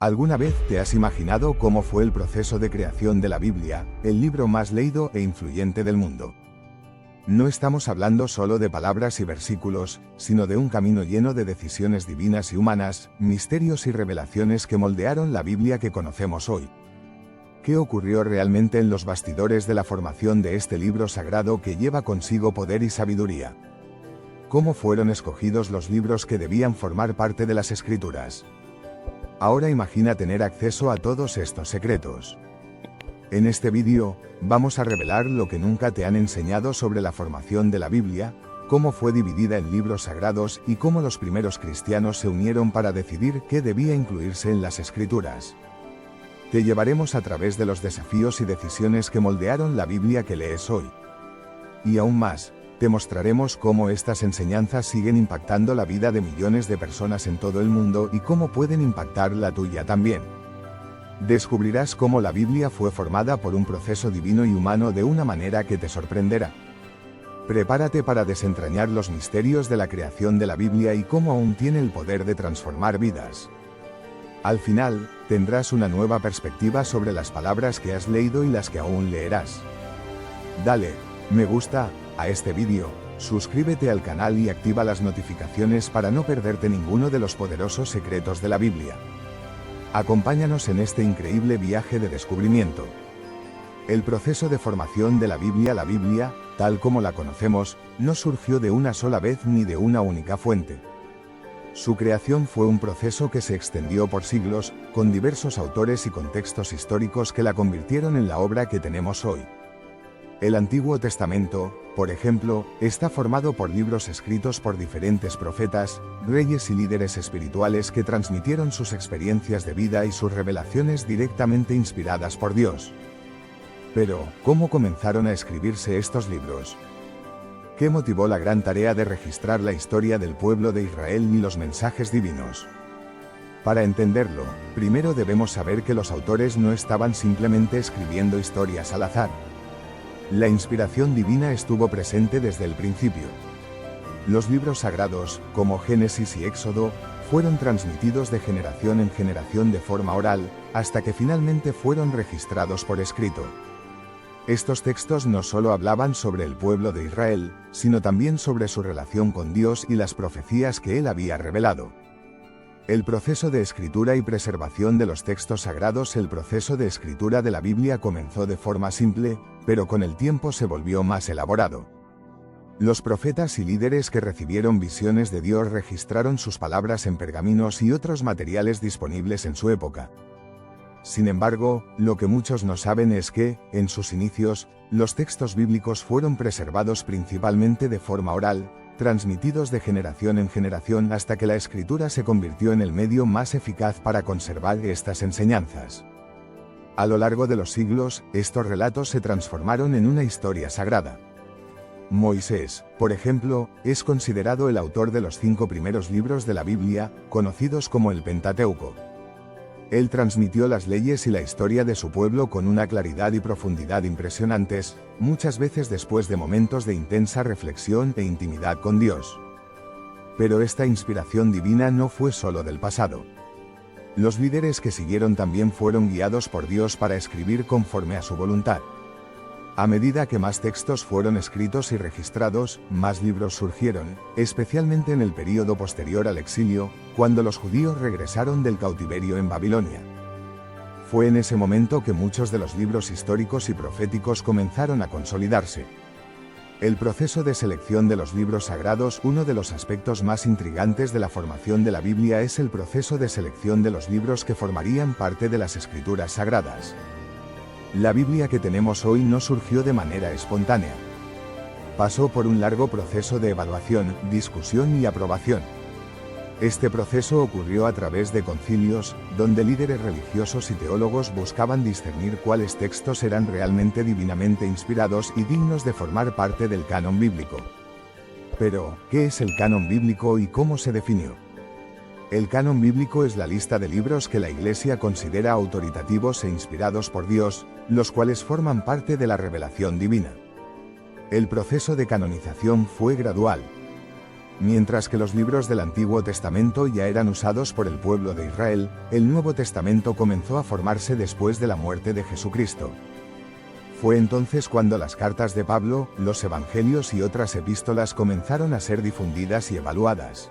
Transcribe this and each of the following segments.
¿Alguna vez te has imaginado cómo fue el proceso de creación de la Biblia, el libro más leído e influyente del mundo? No estamos hablando solo de palabras y versículos, sino de un camino lleno de decisiones divinas y humanas, misterios y revelaciones que moldearon la Biblia que conocemos hoy. ¿Qué ocurrió realmente en los bastidores de la formación de este libro sagrado que lleva consigo poder y sabiduría? ¿Cómo fueron escogidos los libros que debían formar parte de las Escrituras? Ahora imagina tener acceso a todos estos secretos. En este vídeo, vamos a revelar lo que nunca te han enseñado sobre la formación de la Biblia, cómo fue dividida en libros sagrados y cómo los primeros cristianos se unieron para decidir qué debía incluirse en las Escrituras. Te llevaremos a través de los desafíos y decisiones que moldearon la Biblia que lees hoy. Y aún más, te mostraremos cómo estas enseñanzas siguen impactando la vida de millones de personas en todo el mundo y cómo pueden impactar la tuya también. Descubrirás cómo la Biblia fue formada por un proceso divino y humano de una manera que te sorprenderá. Prepárate para desentrañar los misterios de la creación de la Biblia y cómo aún tiene el poder de transformar vidas. Al final, tendrás una nueva perspectiva sobre las palabras que has leído y las que aún leerás. Dale me gusta a este vídeo, suscríbete al canal y activa las notificaciones para no perderte ninguno de los poderosos secretos de la Biblia. Acompáñanos en este increíble viaje de descubrimiento. El proceso de formación de la Biblia, tal como la conocemos, no surgió de una sola vez ni de una única fuente. Su creación fue un proceso que se extendió por siglos, con diversos autores y contextos históricos que la convirtieron en la obra que tenemos hoy. El Antiguo Testamento, por ejemplo, está formado por libros escritos por diferentes profetas, reyes y líderes espirituales que transmitieron sus experiencias de vida y sus revelaciones directamente inspiradas por Dios. Pero, ¿cómo comenzaron a escribirse estos libros? ¿Qué motivó la gran tarea de registrar la historia del pueblo de Israel y los mensajes divinos? Para entenderlo, primero debemos saber que los autores no estaban simplemente escribiendo historias al azar. La inspiración divina estuvo presente desde el principio. Los libros sagrados, como Génesis y Éxodo, fueron transmitidos de generación en generación de forma oral, hasta que finalmente fueron registrados por escrito. Estos textos no solo hablaban sobre el pueblo de Israel, sino también sobre su relación con Dios y las profecías que él había revelado. El proceso de escritura y preservación de los textos sagrados. El proceso de escritura de la Biblia comenzó de forma simple, pero con el tiempo se volvió más elaborado. Los profetas y líderes que recibieron visiones de Dios registraron sus palabras en pergaminos y otros materiales disponibles en su época. Sin embargo, lo que muchos no saben es que, en sus inicios, los textos bíblicos fueron preservados principalmente de forma oral, transmitidos de generación en generación hasta que la escritura se convirtió en el medio más eficaz para conservar estas enseñanzas. A lo largo de los siglos, estos relatos se transformaron en una historia sagrada. Moisés, por ejemplo, es considerado el autor de los 5 primeros libros de la Biblia, conocidos como el Pentateuco. Él transmitió las leyes y la historia de su pueblo con una claridad y profundidad impresionantes, muchas veces después de momentos de intensa reflexión e intimidad con Dios. Pero esta inspiración divina no fue solo del pasado. Los líderes que siguieron también fueron guiados por Dios para escribir conforme a su voluntad. A medida que más textos fueron escritos y registrados, más libros surgieron, especialmente en el período posterior al exilio, cuando los judíos regresaron del cautiverio en Babilonia. Fue en ese momento que muchos de los libros históricos y proféticos comenzaron a consolidarse. El proceso de selección de los libros sagrados. Uno de los aspectos más intrigantes de la formación de la Biblia es el proceso de selección de los libros que formarían parte de las Escrituras sagradas. La Biblia que tenemos hoy no surgió de manera espontánea. Pasó por un largo proceso de evaluación, discusión y aprobación. Este proceso ocurrió a través de concilios, donde líderes religiosos y teólogos buscaban discernir cuáles textos eran realmente divinamente inspirados y dignos de formar parte del canon bíblico. Pero, ¿qué es el canon bíblico y cómo se definió? El canon bíblico es la lista de libros que la Iglesia considera autoritativos e inspirados por Dios, los cuales forman parte de la revelación divina. El proceso de canonización fue gradual. Mientras que los libros del Antiguo Testamento ya eran usados por el pueblo de Israel, el Nuevo Testamento comenzó a formarse después de la muerte de Jesucristo. Fue entonces cuando las cartas de Pablo, los evangelios y otras epístolas comenzaron a ser difundidas y evaluadas.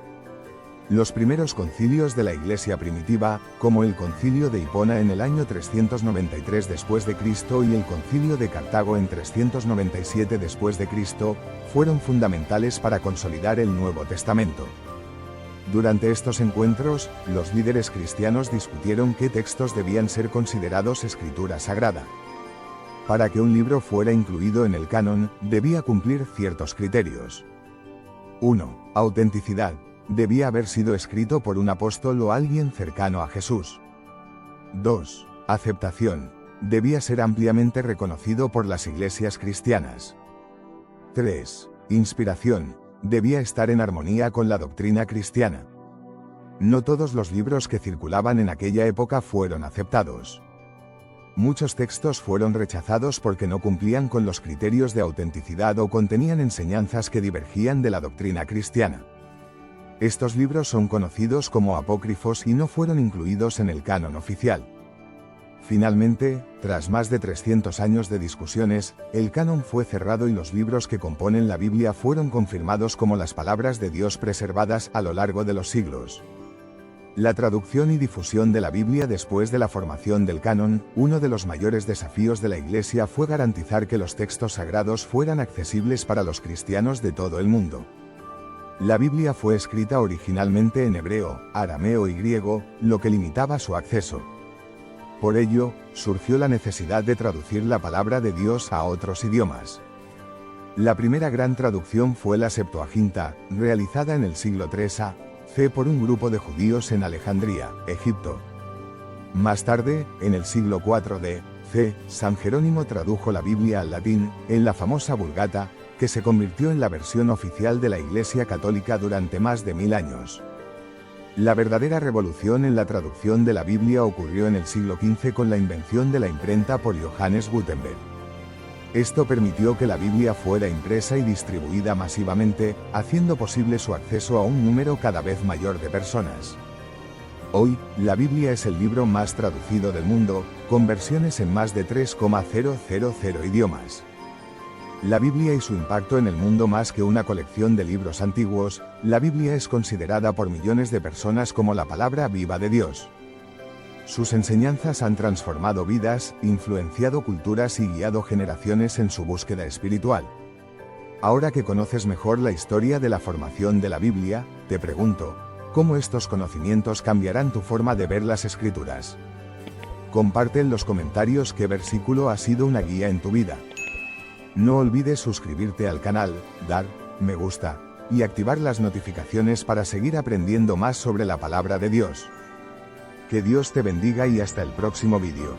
Los primeros concilios de la Iglesia primitiva, como el Concilio de Hipona en el año 393 después de Cristo y el Concilio de Cartago en 397 después de Cristo, fueron fundamentales para consolidar el Nuevo Testamento. Durante estos encuentros, los líderes cristianos discutieron qué textos debían ser considerados escritura sagrada. Para que un libro fuera incluido en el canon, debía cumplir ciertos criterios. 1. Autenticidad. Debía haber sido escrito por un apóstol o alguien cercano a Jesús. 2. Aceptación. Debía ser ampliamente reconocido por las iglesias cristianas. 3. Inspiración. Debía estar en armonía con la doctrina cristiana. No todos los libros que circulaban en aquella época fueron aceptados. Muchos textos fueron rechazados porque no cumplían con los criterios de autenticidad o contenían enseñanzas que divergían de la doctrina cristiana. Estos libros son conocidos como apócrifos y no fueron incluidos en el canon oficial. Finalmente, tras más de 300 años de discusiones, el canon fue cerrado y los libros que componen la Biblia fueron confirmados como las palabras de Dios preservadas a lo largo de los siglos. La traducción y difusión de la Biblia después de la formación del canon, uno de los mayores desafíos de la Iglesia fue garantizar que los textos sagrados fueran accesibles para los cristianos de todo el mundo. La Biblia fue escrita originalmente en hebreo, arameo y griego, lo que limitaba su acceso. Por ello, surgió la necesidad de traducir la palabra de Dios a otros idiomas. La primera gran traducción fue la Septuaginta, realizada en el siglo III a.C. por un grupo de judíos en Alejandría, Egipto. Más tarde, en el siglo IV d.C., San Jerónimo tradujo la Biblia al latín, en la famosa Vulgata, que se convirtió en la versión oficial de la Iglesia Católica durante más de 1000 años. La verdadera revolución en la traducción de la Biblia ocurrió en el siglo XV con la invención de la imprenta por Johannes Gutenberg. Esto permitió que la Biblia fuera impresa y distribuida masivamente, haciendo posible su acceso a un número cada vez mayor de personas. Hoy, la Biblia es el libro más traducido del mundo, con versiones en más de 3,000 idiomas. La Biblia y su impacto en el mundo. Más que una colección de libros antiguos, la Biblia es considerada por millones de personas como la palabra viva de Dios. Sus enseñanzas han transformado vidas, influenciado culturas y guiado generaciones en su búsqueda espiritual. Ahora que conoces mejor la historia de la formación de la Biblia, te pregunto, ¿cómo estos conocimientos cambiarán tu forma de ver las Escrituras? Comparte en los comentarios qué versículo ha sido una guía en tu vida. No olvides suscribirte al canal, dar me gusta y activar las notificaciones para seguir aprendiendo más sobre la palabra de Dios. Que Dios te bendiga y hasta el próximo vídeo.